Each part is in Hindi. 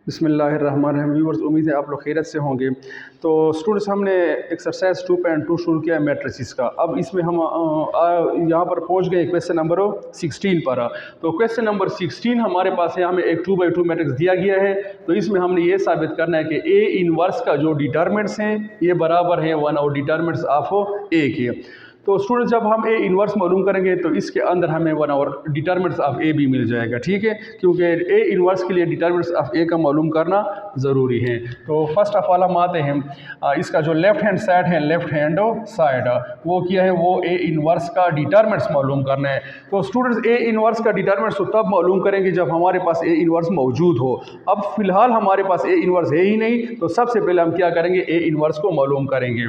बिस्मिल्लाहिर्रहमानिर्रहीम। व्यूअर्स, उम्मीद है आप लोग खैरियत से होंगे। तो स्टूडेंट्स, हमने एक्सरसाइज 2.2 शुरू किया है मैट्रिसेस का। अब इसमें हम यहाँ पर पहुँच गए क्वेश्चन नंबर 16 पर। तो क्वेश्चन नंबर 16 हमारे पास है, हमें एक 2/2 मैट्रिक्स दिया गया है। तो इसमें हमने ये साबित करना है कि ए इनवर्स का जो डिटर्मिनेंट्स हैं ये बराबर है 1 और डिटर्मिनेंट्स ऑफ ए के। तो स्टूडेंट, जब हम ए इनवर्स मालूम करेंगे तो इसके अंदर हमें 1 और डिटर्मिनेंट्स ऑफ ए भी मिल जाएगा, ठीक है, क्योंकि ए इनवर्स के लिए डिटर्मिनेंट्स ऑफ ए का मालूम करना ज़रूरी है। तो फर्स्ट ऑफ ऑल हम आते हैं, इसका जो लेफ्ट हैंड साइड है, लेफ्ट हैंड साइड वो किया है, वो ए इनवर्स का डिटर्मिनेंट्स मालूम करना है। तो स्टूडेंट्स, ए इनवर्स का डिटर्मिनेंट्स तो तब मालूम करेंगे जब हमारे पास ए इनवर्स मौजूद हो। अब फिलहाल हमारे पास ए इनवर्स है ही नहीं, तो सबसे पहले हम क्या करेंगे, ए इनवर्स को मालूम करेंगे।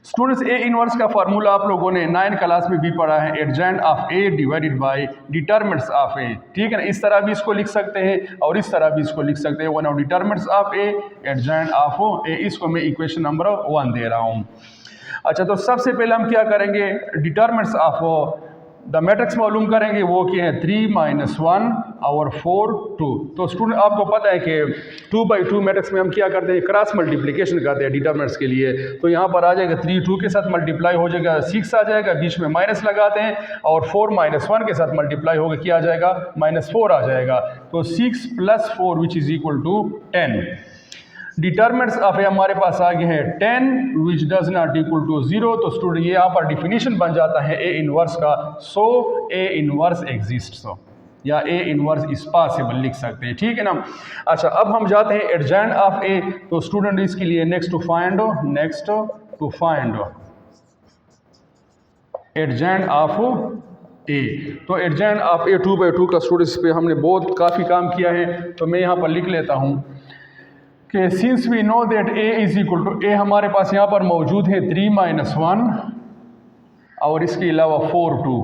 स्टूडेंट्स, ए इनवर्स का फार्मूला आप लोगों ने 9 क्लास में भी पढ़ा है, adjoint of A divided by determinants of A, ठीक है ना। इस तरह भी इसको लिख सकते हैं और इस तरह भी इसको लिख सकते हैं, 1 of determinants of A adjoint of A. इसको मैं इक्वेशन नंबर 1 दे रहा हूँ। अच्छा, तो सबसे पहले हम क्या करेंगे, डिटर्मिनेंट्स ऑफ द मैट्रिक्स मालूम करेंगे, वो क्या है 3 - 1 और 4 2। तो स्टूडेंट, आपको पता है कि 2/2 मैट्रिक्स में हम क्या करते हैं, क्रॉस मल्टीप्लिकेशन करते हैं डिटर्मिनेंट्स के लिए। तो यहाँ पर आ जाएगा 3 2 के साथ मल्टीप्लाई हो जाएगा 6 आ जाएगा, बीच में माइनस लगाते हैं, और 4 - 1 के साथ मल्टीप्लाई होगा क्या आ जाएगा, -4 आ जाएगा। तो 6 + 4 which is equal to 10। Determinants of A हमारे पास आ गए हैं 10 which does not equal to 0। तो स्टूडेंट, ये यहाँ पर डिफिनीशन बन जाता है ए इनवर्स का। सो ए इनवर्स एग्जिस्ट्स, या ए इनवर्स इज पॉसिबल लिख सकते हैं, ठीक है ना। अच्छा, अब हम जाते हैं एडजेंट ऑफ ए। तो स्टूडेंट, इसके लिए next to find adjoint of A. तो एडजेंट ऑफ ए 2/2 का स्टूडेंट्स पे हमने बहुत काफ़ी काम किया है। तो मैं यहाँ पर लिख लेता हूँ कि since we know that A is equal to, A हमारे पास यहाँ पर मौजूद है 3 - 1 और इसके अलावा 4 2।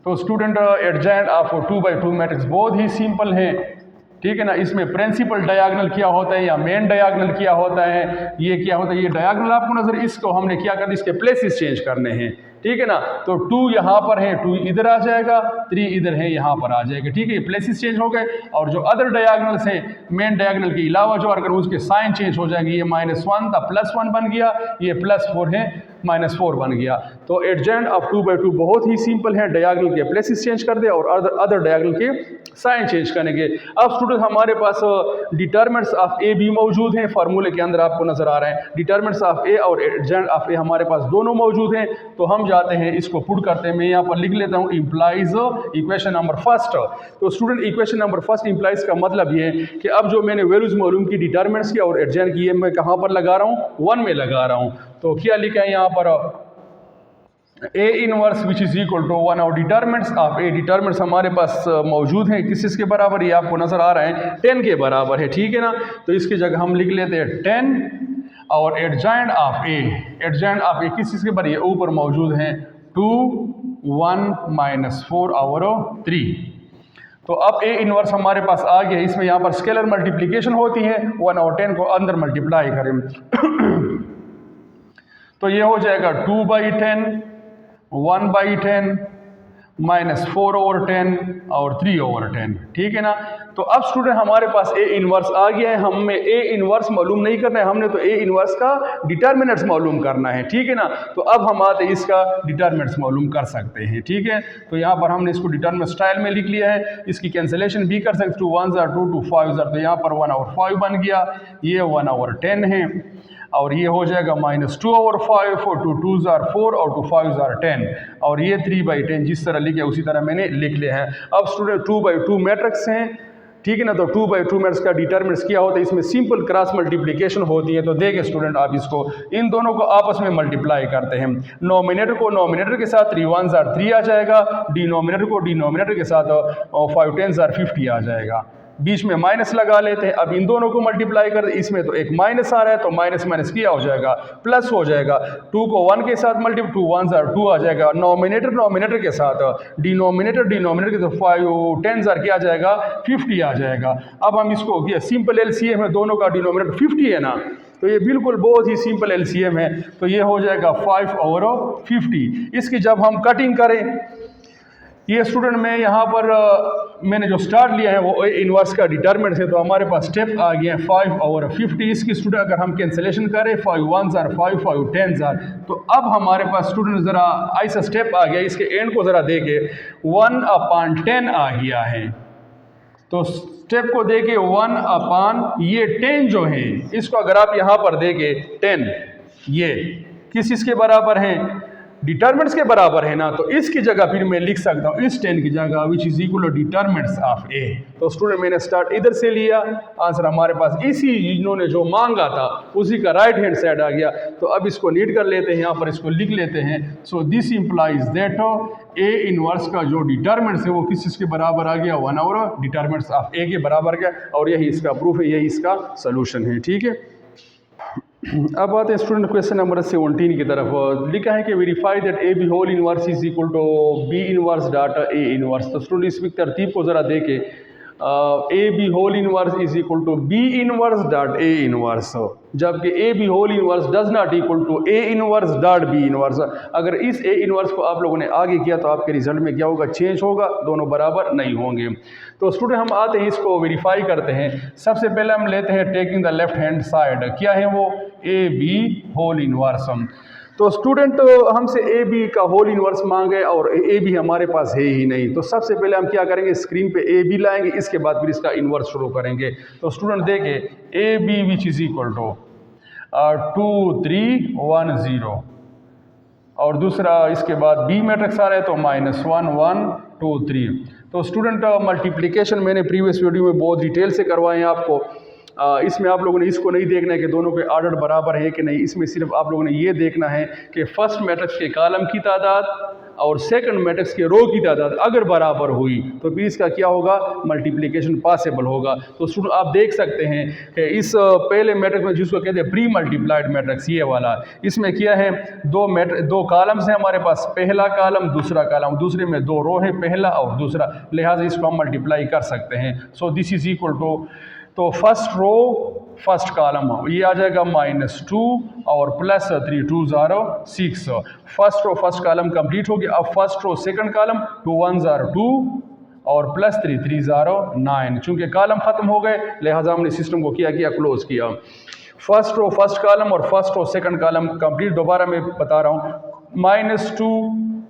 तो स्टूडेंट, एडजेंट ऑफ 2/2 मैट्रिक्स बहुत ही सिंपल है, ठीक है ना। इसमें प्रिंसिपल डायगोनल क्या होता है या मेन डायगोनल क्या होता है, ये क्या होता है, ये डायगोनल आपको नजर, इसको हमने क्या करना, इसके प्लेसेस चेंज करने हैं, ठीक है ना। तो 2 यहाँ पर है, 2 इधर आ जाएगा, 3 इधर है, यहाँ पर आ जाएगा, ठीक है। प्लेसेस चेंज हो गए, और जो अदर डायगोनल्स हैं मेन डायगोनल के अलावा जो, अगर उसके साइन चेंज हो जाएंगे, ये -1 था +1 बन गया, ये +4 है -4 बन गया। तो एडजेंट ऑफ 2/2 बहुत ही सिंपल है, डायगोनल के प्लेसेस चेंज कर दे और अदर डायगोनल के साइन चेंज करेंगे। अब स्टूडेंट, हमारे पास डिटर्मिनेंट्स ऑफ ए भी मौजूद हैं, फार्मूले के अंदर आपको नजर आ रहे हैं। डिटर्मिनेंट्स ऑफ ए और एडजेंट ऑफ ए हमारे पास दोनों मौजूद हैं। तो हम जाते हैं, इसको पुट करते हैं। मैं यहाँ पर लिख लेता हूँ इम्प्लाइज इक्वेशन नंबर फर्स्ट। तो student, equation number first implies का मतलब ये है कि अब जो मैंने वैल्यूज मालूम की डिटर्मिनेंट्स की और एडजेंट की, ये मैं कहाँ पर लगा रहा हूँ, 1 में लगा रहा हूँ। तो क्या लिखा है यहाँ पर, A inverse which is equal to 1 और डिटर्मिनेंट्स ऑफ ए। डिटर्मिनेंट्स हमारे पास मौजूद हैं, किस के बराबर, ये आपको नजर आ रहा है 10 के बराबर है, ठीक है ना। तो इसकी जगह हम लिख लेते हैं 10 और एडजेंट ऑफ ए। एडजेंट ऑफ ए किस चीज़ के बराबर, ये ऊपर मौजूद हैं 2 1 -4 और 3। तो अब ए इनवर्स हमारे पास आ गया। इसमें यहाँ पर स्केलर मल्टीप्लिकेशन होती है, 1 और 10 को अंदर मल्टीप्लाई करें तो ये हो जाएगा 2/10 1/10 -4/10 और 3/10, ठीक है ना। तो अब स्टूडेंट, हमारे पास ए इनवर्स आ गया है। हमें ए इनवर्स मालूम नहीं करना है, हमने तो ए इनवर्स का डिटर्मिनेंट्स मालूम करना है, ठीक है ना। तो अब हम आते इसका डिटर्मिनेंट्स मालूम कर सकते हैं, ठीक है। तो यहाँ पर हमने इसको डिटर्मिनेंट स्टाइल में लिख लिया है। इसकी कैंसिलेशन भी कर सकते, 2 1s are 2 2 5s are, तो यहाँ पर 1 और 5 बन गया, ये 1 और 10 है, और ये हो जाएगा -2 और 5, 2 2s are 4 और 2 5s are 10, और ये 3/10 जिस तरह लिखे उसी तरह मैंने लिख लिया है। अब स्टूडेंट, 2/2 मैट्रिक्स हैं, ठीक है ना। तो 2/2 मैट्रिक्स का डिटर्मिनेंट्स क्या होता है, इसमें सिंपल क्रॉस मल्टीप्लिकेशन होती है। तो देखिए स्टूडेंट, आप इसको इन दोनों को आपस में मल्टीप्लाई करते हैं। नोमिनेटर को नोमिनेटर के साथ 3 1s are 3 आ जाएगा, डिनोमिनेटर को डिनोमिनेटर के साथ 5 10s are 50 आ जाएगा, बीच में माइनस लगा लेते हैं। अब इन दोनों को मल्टीप्लाई कर, इसमें तो एक माइनस आ रहा है, तो माइनस माइनस क्या हो जाएगा, प्लस हो जाएगा। 2 को 1 के साथ मल्टीप्लाई, 2 1s are 2 आ जाएगा। नोमिनेटर के साथ डिनोमिनेटर के साथ 5 10s are क्या आ जाएगा, 50 आ जाएगा। अब हम इसको किया सिंपल एलसीएम है, दोनों का डिनोमिनेटर 50 है ना, तो ये बिल्कुल बहुत ही सिंपल एलसीएम है। तो ये हो जाएगा 5 और 50। इसकी जब हम कटिंग करें ये स्टूडेंट में यहाँ पर मैंने जो स्टार्ट लिया है वो ए इनवर्स का डिटरमिनेंट है, तो हमारे पास स्टेप आ गया 5 और 50। इसकी स्टूडेंट अगर हम कैंसिलेशन करें 5 1s are 5 5 10s are, तो अब हमारे पास स्टूडेंट ज़रा ऐसा स्टेप आ गया, इसके एंड को ज़रा देखे 1/10 आ गया है। तो स्टेप को देखे 1/, ये 10 जो है इसको अगर आप यहाँ पर देखे 10, ये किस के बराबर है, डिटरमिनेंट्स के बराबर है ना, तो इसकी जगह फिर मैं लिख सकता हूँ इस 10 की जगह which is equal to determinants of A. तो स्टूडेंट मैंने स्टार्ट इधर से लिया, आंसर हमारे पास इसी इन्होंने जो मांगा था उसी का राइट हैंड साइड आ गया। तो अब इसको नीट कर लेते हैं, यहाँ पर इसको लिख लेते हैं। So this implies that A inverse का जो डिटरमिनेंट्स है वो किस के बराबर आ गया, 1 और डिटरमिनेंट्स ऑफ ए के बराबर गया, और यही इसका प्रूफ है, यही इसका सोल्यूशन है। ठीक है, अब आते हैं स्टूडेंट क्वेश्चन नंबर 17 की तरफ। लिखा है कि verify that A B whole inverse is equal to B inverse dot A inverse. तो स्टूडेंट इसकी तरतीब को ज़रा देखें, A B whole inverse is equal to B inverse dot A inverse, जबकि A B whole inverse does not equal to A inverse dot B inverse. अगर इस ए इनवर्स को आप लोगों ने आगे किया तो आपके रिजल्ट में क्या होगा, चेंज होगा, दोनों बराबर नहीं होंगे। तो स्टूडेंट हम आते हैं इसको वेरीफाई करते हैं। सबसे पहले हम लेते हैं taking the left hand side, क्या है वो, ए बी होल इनवर्स। तो स्टूडेंट हमसे ए बी का होल इनवर्स मांगे और ए बी हमारे पास है ही नहीं, तो सबसे पहले हम क्या करेंगे, स्क्रीन पे ए बी लाएंगे, इसके बाद फिर इसका इनवर्स शुरू करेंगे। तो स्टूडेंट देखें A B which is equal to 2 3 1 0, और दूसरा इसके बाद बी मैट्रिक्स आ रहा है तो -1 1 2 3। तो स्टूडेंट मल्टीप्लिकेशन मैंने प्रीवियस वीडियो में बहुत डिटेल से करवाए हैं आपको, इसमें आप लोगों ने इसको नहीं देखना है कि दोनों के ऑर्डर बराबर है कि नहीं, इसमें सिर्फ आप लोगों ने ये देखना है कि फर्स्ट मैट्रिक्स के कॉलम की तादाद और सेकंड मैट्रिक्स के रो की तादाद अगर बराबर हुई तो फिर इसका क्या होगा, मल्टीप्लिकेशन पॉसिबल होगा। तो स्टूडेंट आप देख सकते हैं कि इस पहले मैट्रिक्स में जिसको कहते हैं प्री मल्टीप्लाइड मैट्रिक्स, ये वाला, इसमें क्या है, दो कॉलम्स हैं हमारे पास, पहला कॉलम दूसरा कॉलम, दूसरे में 2 रो है, पहला और दूसरा, लिहाजा इसको हम मल्टीप्लाई कर सकते हैं। So this is equal to, तो फर्स्ट रो फर्स्ट कॉलम ये आ जाएगा -2 और +3 2 0 6। First row first column complete हो गया। अब first row second column 2 1s are 2 और +3 3 0 9। चूंकि कॉलम खत्म हो गए लिहाजा हमने सिस्टम को किया क्लोज किया। फर्स्ट रो फर्स्ट कॉलम और first row second column complete, दोबारा मैं बता रहा हूँ, -2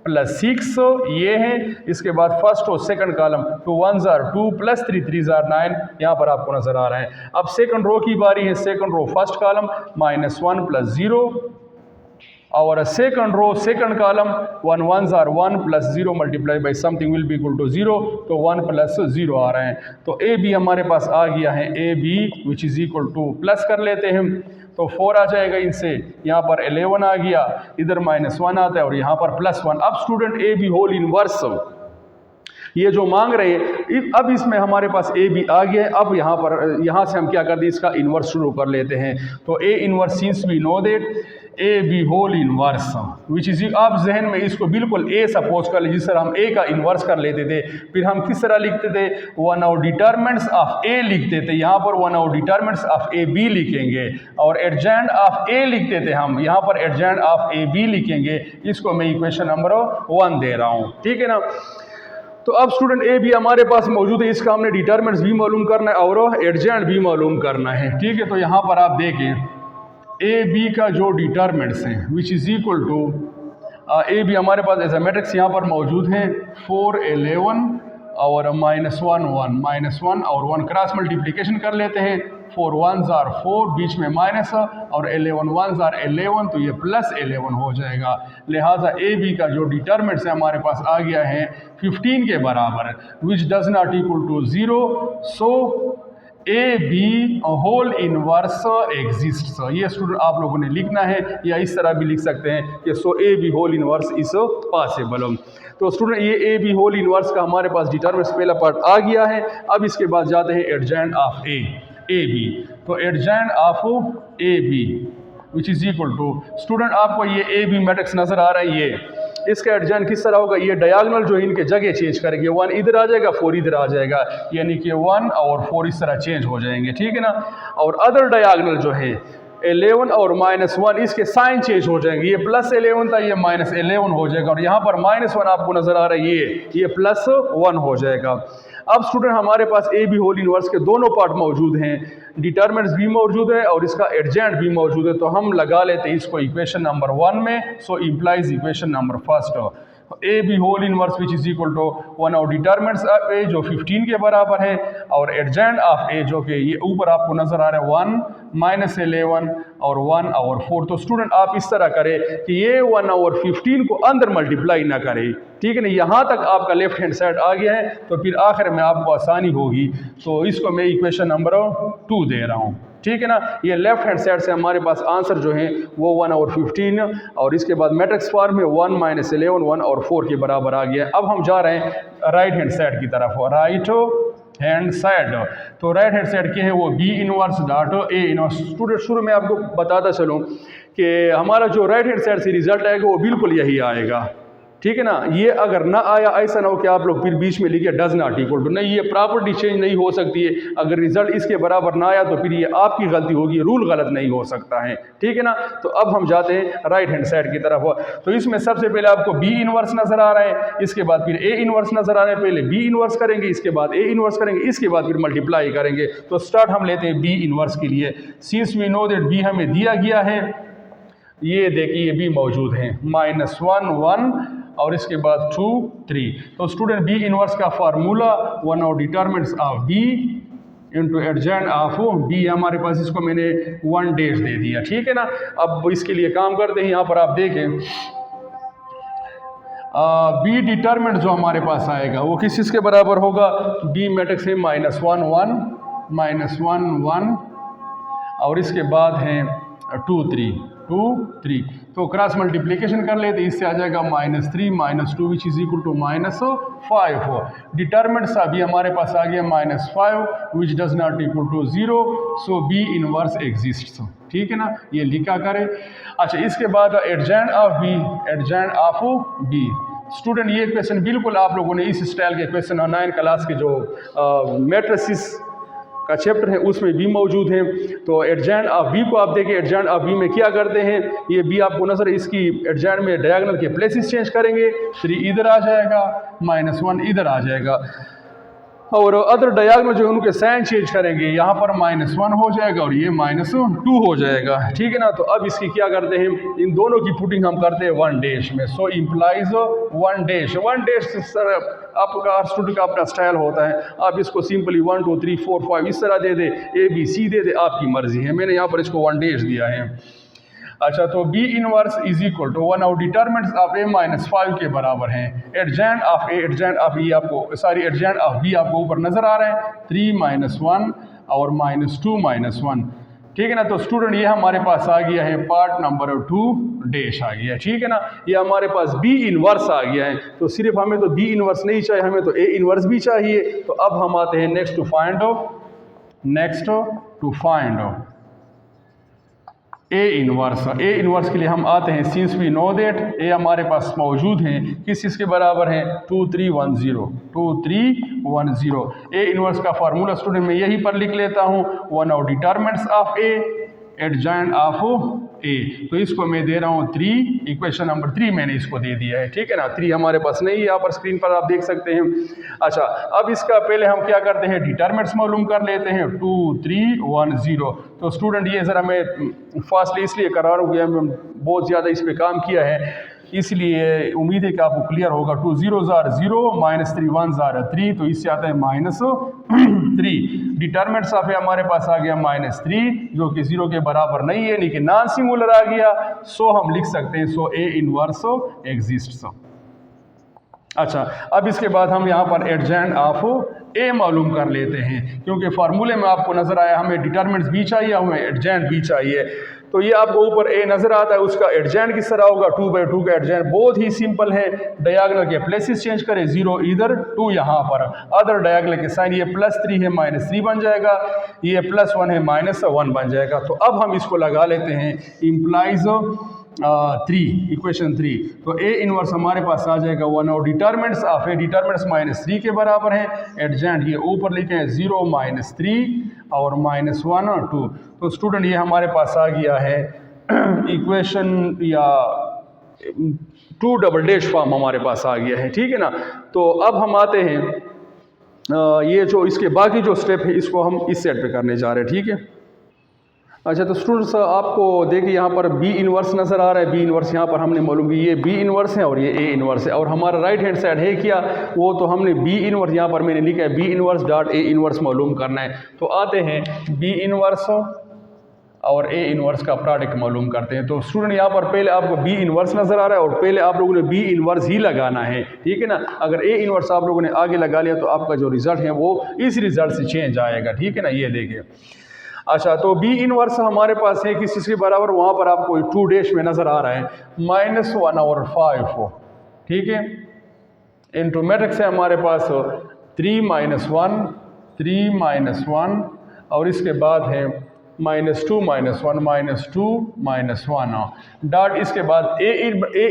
+6 ये है, इसके बाद फर्स्ट और second column 2 1s are 2 +3 3s are 9, यहाँ पर आपको नजर आ रहा है। अब सेकंड रो की बारी है, सेकंड रो फर्स्ट कॉलम -1 +0 और second row second column 1 1s are 1 +0 multiply by something will be equal to 0, तो 1 +0 आ रहे हैं। तो ए बी हमारे पास आ गया है, A B which is equal to, plus कर लेते हैं तो 4 आ जाएगा इनसे, यहाँ पर 11 आ गया, इधर -1 आता है और यहाँ पर +1। अब student A B whole inverse ये जो मांग रहे हैं, अब इसमें हमारे पास ए बी आ गया है। अब यहाँ से हम क्या कर दें, इसका इन्वर्स शुरू कर लेते हैं। तो A inverse since we know that A B whole inverse which is, आप जहन में इसको बिल्कुल ए सपोज कर लीजिए, जिस तरह हम ए का इन्वर्स कर लेते थे, फिर हम किस तरह लिखते थे, 1 और डिटरमिनेंट्स ऑफ ए लिखते थे, यहाँ पर 1 और डिटरमिनेंट्स ऑफ ए बी लिखेंगे, और एडजेंट ऑफ ए लिखते थे हम, यहाँ पर एडजेंट ऑफ ए बी लिखेंगे। इसको मैं इक्वेशन नंबर 1 दे रहा हूँ, ठीक है ना। तो अब स्टूडेंट ए भी हमारे पास मौजूद है, इसका हमने डिटरमिनेंट्स भी मालूम करना है और एडजेंट भी मालूम करना है, ठीक है। तो यहाँ पर आप देखें ए बी का जो डिटरमिनेंट्स हैं which is equal to, A B हमारे पास ऐसा मैट्रिक्स यहाँ पर मौजूद है 4 11 और -1 1 और 1 क्रॉस मल्टीप्लिकेशन कर लेते हैं, 4 1s are 4 बीच में माइनस और 11 1s are 11, तो ये +11 हो जाएगा। लिहाजा ए बी का जो डिटरमिनेंट्स है हमारे पास आ गया है 15 के बराबर, which does not equal to 0। So A B whole inverse exist. ये स्टूडेंट आप लोगों ने लिखना है, या इस तरह भी लिख सकते हैं कि so A B whole inverse is possible. तो स्टूडेंट ये ए बी होल इनवर्स का हमारे पास डिटरमिनेंट्स पहला पार्ट आ गया है। अब इसके बाद जाते हैं एडजेंट ऑफ ए बी। तो adjoint of A B which is equal to, student आपको ये ए बी मैट्रिक्स नज़र आ रहा है, ये इसका एडजेंट किस तरह होगा, ये डायगोनल जो इनके जगह चेंज करेंगे, 1 इधर आ जाएगा 4 इधर आ जाएगा, यानी कि 1 और 4 इस तरह चेंज हो जाएंगे, ठीक है ना। और अदर डायगोनल जो है 11 और -1 इसके साइन चेंज हो जाएंगे, ये +11 था, ये -11 हो जाएगा, और यहाँ पर -1 आपको नज़र आ रहा है, ये +1 हो जाएगा। अब स्टूडेंट हमारे पास ए बी होल इनवर्स के दोनों पार्ट मौजूद हैं, डिटर्मिनेंट्स भी मौजूद है और इसका एडजेंट भी मौजूद है, तो हम लगा लेते हैं इसको इक्वेशन नंबर 1 में। So implies equation number first, A B whole inverse which is equal to 1 और डिटर्मिनेंट्स ऑफ ए जो 15 के बराबर है, और एडजेंट ऑफ ए जो कि ये ऊपर आपको नजर आ रहा है 1 -11 और 1 और 4। तो स्टूडेंट आप इस तरह करें कि ये 1 और 15 को अंदर मल्टीप्लाई ना करें, ठीक है ना। यहाँ तक आपका लेफ्ट हैंड साइड आ गया है, तो फिर आखिर में आपको आसानी होगी। तो इसको मैं इक्वेशन नंबर 2 दे रहा हूँ, ठीक है ना। ये लेफ्ट हैंड साइड से हमारे पास आंसर जो है वो 1 और 15 और इसके बाद मैट्रिक्स फॉर्म में 1 -11 1 और 4 के बराबर आ गया। अब हम जा रहे हैं राइट हैंड साइड की तरफ, राइट हैंड साइड। तो राइट हैंड साइड क्या है, वो B inverse dot A inverse. Student शुरू में आपको बताता चलूँ कि हमारा जो राइट हैंड साइड से रिजल्ट आएगा वो बिल्कुल यही आएगा, ठीक है ना। ये अगर ना आया, ऐसा ना हो कि आप लोग फिर बीच में लिखिए डज नॉट इक्वल टू, नहीं, ये प्रॉपर्टी चेंज नहीं हो सकती है। अगर रिजल्ट इसके बराबर ना आया तो फिर ये आपकी गलती होगी, रूल गलत नहीं हो सकता है, ठीक है ना। तो अब हम जाते हैं राइट हैंड साइड की तरफ। तो इसमें सबसे पहले आपको बी इनवर्स नजर आ रहा है, इसके बाद फिर ए इनवर्स नजर आ रहा है। पहले बी इनवर्स करेंगे, इसके बाद ए इनवर्स करेंगे, इसके बाद फिर मल्टीप्लाई करेंगे। तो स्टार्ट हम लेते हैं बी इनवर्स के लिए। Since we know that B हमें दिया गया है, ये देखिए बी मौजूद है, -1 1 और इसके बाद 2 3। तो स्टूडेंट बी इनवर्स का फार्मूला 1 और determinants of B into adjoint of B, हमारे पास इसको मैंने 1 डैश दे दिया, ठीक है ना। अब इसके लिए काम करते हैं, यहाँ पर आप देखें बी डिटर्मिनेंट जो हमारे पास आएगा वो किस चीज़ के बराबर होगा, बी मैट्रिक्स है -1 1 -1 1 और इसके बाद है 2 3। तो क्रॉस मल्टीप्लिकेशन कर लेते, इससे आ जाएगा -3 -2 which is equal to -5। Determinants अभी हमारे पास आ गया -5 which does not equal to 0, so B inverse exists, ठीक है ना, ये लिखा करें। अच्छा, इसके बाद एडजेंट ऑफ बी। स्टूडेंट ये क्वेश्चन बिल्कुल आप लोगों ने इस स्टाइल के क्वेश्चन 9 क्लास के जो मैट्रिसेस का चैप्टर है उसमें भी मौजूद है। तो एडजेंट ऑफ बी को आप देखिए, एडजेंट ऑफ बी में क्या करते हैं, ये बी आपको नजर, इसकी एडजेंट में डायगोनल के प्लेसेस चेंज करेंगे, 3 इधर आ जाएगा, -1 इधर आ जाएगा, और अदर डायगोनल जो उनके साइन चेंज करेंगे, यहाँ पर -1 हो जाएगा और ये -2 हो जाएगा, ठीक है ना। तो अब इसकी क्या करते हैं, इन दोनों की पुटिंग हम करते हैं 1 डैश में। सो इम्प्लाइज 1 डैश सर आपका स्टूडेंट का अपना स्टाइल होता है, आप इसको सिंपली 1 2 3 4 5 इस तरह दे दे, ए बी सी दे दे, आपकी मर्जी है। मैंने यहाँ पर इसको 1 डैश दिया है। अच्छा, तो B inverse is equal to 1 और डिटर्मिनेंट्स ऑफ ए -5 के बराबर हैं, एडजेंट ऑफ ए एडजेंट ऑफ ई आपको एडजेंट ऑफ बी आपको ऊपर नजर आ रहा है 3 -1 और -2 -1, ठीक है ना। तो स्टूडेंट ये हमारे पास आ गया है पार्ट नंबर 2 डैश आ गया, ठीक है ना। ये हमारे पास बी इनवर्स आ गया है। तो सिर्फ हमें तो बी इनवर्स नहीं चाहिए, हमें तो ए इनवर्स भी चाहिए। तो अब हम आते हैं next to find A inverse के लिए हम आते हैं, since we know that A हमारे पास मौजूद हैं, किस चीज़ के बराबर है, 2 3 1 0। ए इनवर्स का फार्मूला स्टूडेंट मैं यहीं पर लिख लेता हूँ, 1 और determinants of A adjoint of A. तो इसको मैं दे रहा हूँ 3, इक्वेशन नंबर 3 मैंने इसको दे दिया है, ठीक है ना। 3 हमारे पास नहीं है, यहाँ पर स्क्रीन पर आप देख सकते हैं। अच्छा, अब इसका पहले हम क्या करते हैं, डिटर्मिनेंट्स मालूम कर लेते हैं, 2 3 1 0। तो स्टूडेंट ये ज़रा मैं फास्टली इसलिए करा रहा हूँ कि हमने बहुत ज़्यादा इस पर काम किया है, इसलिए उम्मीद है कि आपको क्लियर होगा। 2 0s are 0 -3 1s are 3, तो इससे आता है -3। डिटर्मिनेंट्स ऑफ ए हमारे पास आ गया -3 जो कि 0 के बराबर नहीं है, लेकिन नॉन सिंगुलर आ गया, सो हम लिख सकते हैं सो ए इनवर्स एग्जिस्ट्स। अच्छा, अब इसके बाद हम यहाँ पर एडजेंट ऑफ ए मालूम कर लेते हैं, क्योंकि फार्मूले में आपको नजर आया हमें डिटर्मिनेंट्स भी चाहिए, हमें एडजेंट भी चाहिए। तो ये आपको ऊपर ए नजर आता है, उसका एडजेंट किस तरह होगा, 2/2 का एडजेंट बहुत ही सिंपल है, डायगोनल के प्लेसेस चेंज करें, 0 इधर 2 यहाँ पर, अदर डायगोनल के साइन, ये +3 है -3 बन जाएगा, ये +1 है -1 बन जाएगा। तो अब हम इसको लगा लेते हैं, इम्प्लाइज 3, इक्वेशन 3। तो ए इनवर्स हमारे पास आ जाएगा 1 और डिटर्मिनेंट्स ऑफ ए डिटर्मिनेंट्स -3 के बराबर है। एडजेंट ये ऊपर लिखे हैं 0 -3 और -1 और 2। तो स्टूडेंट ये हमारे पास आ गया है इक्वेशन या 2 डबल डैश फॉर्म हमारे पास आ गया है, ठीक है ना। तो अब हम आते हैं ये जो इसके बाकी जो स्टेप है इसको हम इस सेट पे करने जा रहे हैं, ठीक है। अच्छा, तो स्टूडेंट्स आपको देखिए यहाँ पर बी इनवर्स नज़र आ रहा है। बी इनवर्स यहाँ पर हमने मालूम कि ये बी इनवर्स है और ये ए इनवर्स है, और हमारा राइट हैंड साइड है क्या, वो तो हमने बी इनवर्स यहाँ पर मैंने लिखा है B inverse dot A inverse मालूम करना है। तो आते हैं बी इनवर्स और ए इनवर्स का प्रोडक्ट मालूम करते हैं। तो स्टूडेंट यहाँ पर पहले आपको बी इनवर्स नज़र आ रहा है और पहले आप लोगों ने बी इनवर्स ही लगाना है, ठीक है ना। अगर ए इनवर्स आप लोगों ने आगे लगा लिया तो आपका जो रिजल्ट है वो इस रिजल्ट से चेंज आएगा, ठीक है ना। ये देखिए, अच्छा, तो बी इनवर्स हमारे पास है किस चीज़ के बराबर, वहाँ पर आपको 2 डैश में नज़र आ रहा है -1 और 5, ठीक है। इंटू मैट्रिक्स है हमारे पास 3 -1 3 -1 और इसके बाद है -2 -1 -2 -1 डॉट, इसके बाद ए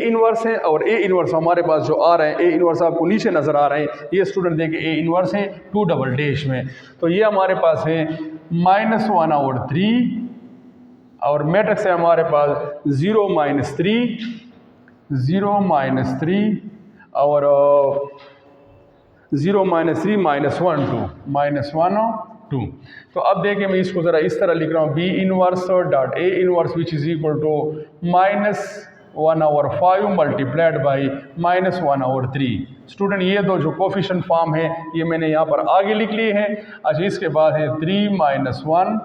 इनवर्स है और ए इनवर्स हमारे पास जो आ रहे हैं, ए इनवर्स आपको नीचे नज़र आ रहे हैं। ये स्टूडेंट देखिए ए इनवर्स है 2 डबल डैश में। तो ये हमारे पास है -1 और 3 और मैट्रिक्स है हमारे पास 0 -3 0 -3 और 0 -3 -1 2। तो अब देखिए मैं इसको ज़रा इस तरह लिख रहा हूँ, B inverse dot A inverse which is equal to -1 और 5 मल्टीप्लाइड बाई -1 और 3। स्टूडेंट ये दो जो कोफिशिएंट फॉर्म है ये मैंने यहाँ पर आगे लिख लिए हैं। अच्छा, इसके बाद है 3 -1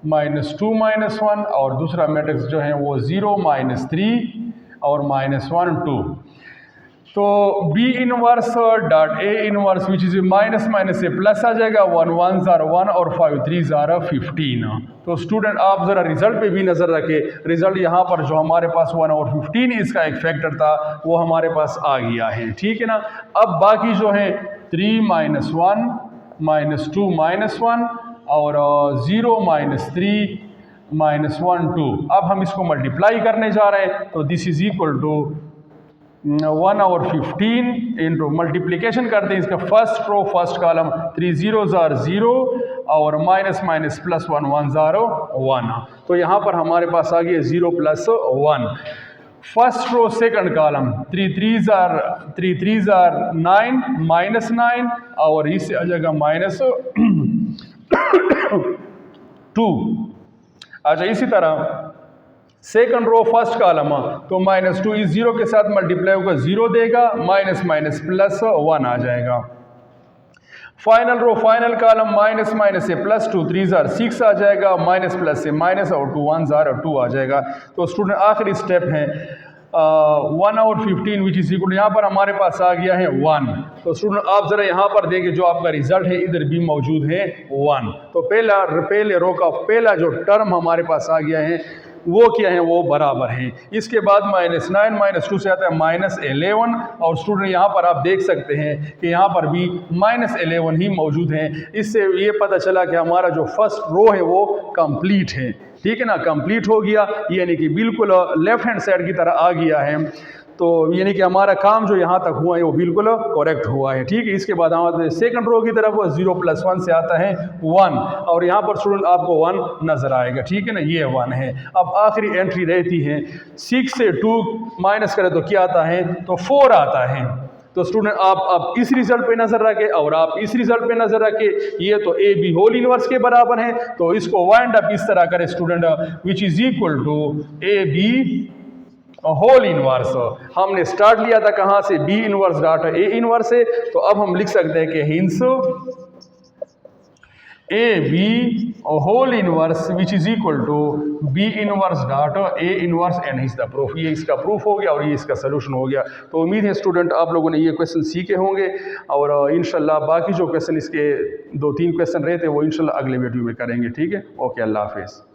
-2 -1 और दूसरा मैट्रिक्स जो है वो 0 -3 और -1 2। तो B inverse dot A inverse which is minus minus से प्लस आ जाएगा, 1 1 ज़ार 1 और 5 3 ज़ार 15। तो स्टूडेंट आप ज़रा रिजल्ट पे भी नज़र रखें। रिजल्ट यहाँ पर जो हमारे पास 1 और 15 इसका एक फैक्टर था वो हमारे पास आ गया है, ठीक है ना। अब बाकी जो है 3 -1 -2 -1 और 0 -3 -1 2। अब हम इसको मल्टीप्लाई करने जा रहे हैं, तो दिस इज इक्वल टू 1 और 15 इंटू मल्टीप्लिकेशन करते हैं इसका फर्स्ट रो फर्स्ट कॉलम 3 0 ज़ार 0 और माइनस माइनस प्लस 1 1 ज़ार 1। तो यहाँ पर हमारे पास आ गया 0 + 1। फर्स्ट रो सेकंड कॉलम 3 3 ज़ार 9 -9 और इससे आ जाएगा -2। अच्छा, इसी तरह सेकंड रो फर्स्ट कॉलम तो -2 इस 0 के साथ मल्टीप्लाई होगा 0 देगा, माइनस माइनस प्लस 1 आ जाएगा। फाइनल रो फाइनल कॉलम माइनस माइनस से +2 3 ज़ार 6 आ जाएगा, माइनस प्लस से माइनस और 2 1 ज़ार 2 आ जाएगा। तो स्टूडेंट आखिरी स्टेप है 1 और 15 विच इज इक्वल, यहाँ पर हमारे पास आ गया है 1। तो स्टूडेंट आप ज़रा यहाँ पर देखिए जो आपका रिजल्ट है इधर भी मौजूद है 1। तो पहले रो का पहला जो टर्म हमारे पास आ गया है वो क्या है, वो बराबर है। इसके बाद -9 -2 से आता है -11 और स्टूडेंट यहाँ पर आप देख सकते हैं कि यहाँ पर भी -11 ही मौजूद है। इससे ये पता चला कि हमारा जो फर्स्ट रो है वो कंप्लीट है, ठीक है ना, कंप्लीट हो गया, यानी कि बिल्कुल लेफ्ट हैंड साइड की तरह आ गया है। तो यानी कि हमारा काम जो यहाँ तक हुआ है वो बिल्कुल करेक्ट हुआ है, ठीक है। इसके बाद हमारे सेकंड रो की तरफ 0 + 1 से आता है 1 और यहाँ पर स्टूडेंट आपको 1 नज़र आएगा, ठीक है ना, ये 1 है। अब आखिरी एंट्री रहती है 6 से 2 माइनस करें तो क्या आता है, तो 4 आता है। तो स्टूडेंट आप इस रिजल्ट पे नज़र रखें और आप इस रिजल्ट पे नज़र रखें। ये तो ए बी होल इनवर्स के बराबर है, तो इसको वाइंड अप इस तरह करें student, which is equal to A B whole inverse. हमने स्टार्ट लिया था कहाँ से, बी इनवर्स डॉट ए इनवर्स है, तो अब हम लिख सकते हैं कि hence A B whole inverse which is equal to B inverse dot A inverse and is the proof. ये इसका प्रूफ हो गया और ये इसका सोल्यूशन हो गया। तो उम्मीद है स्टूडेंट आप लोगों ने ये क्वेश्चन सीखे होंगे और इंशाल्लाह बाकी जो क्वेश्चन इसके 2-3 क्वेश्चन रहते हैं वो इंशाल्लाह अगले वीडियो में करेंगे, ठीक है। ओके, अल्लाह हाफिज़।